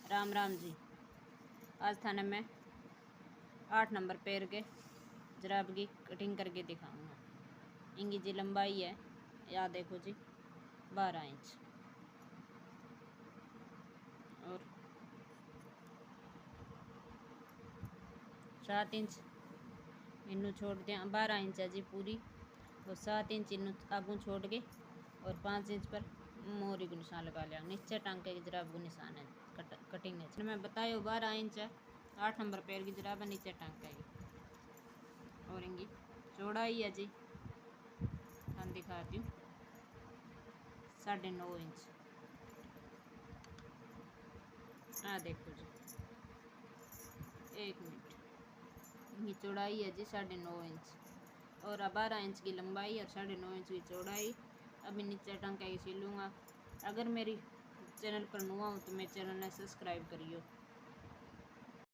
राम राम जी। आज थाने में 8 नंबर पैर के जराब की कटिंग करके दिखाऊंगा। इनकी जी लंबाई है, या देखो जी 12 इंच और 7 इंच इन्नू छोड़ दिया। 12 इंच है जी पूरी और 7 इंच इन्नू आगू छोड़ के और 5 इंच पर मोरी को निशान लगा लिया। नीचे टांके की जराब को निशान है कटिंग है। मैं बताया 12 इंच है, 8 नंबर पैर की जराब है, नीचे टांका है और इनकी चौड़ाई है जी हम दिखाती हूँ 9.5 इंच। देखो जी 1 मिनट, इनकी चौड़ाई है जी 9.5 इंच और 12 इंच की लंबाई और 9.5 इंच की चौड़ाई। अभी नीचे टांका की सिलूँगा। अगर मेरी चैनल पर नुआ हो तो मेरे चैनल ने सब्सक्राइब करियो।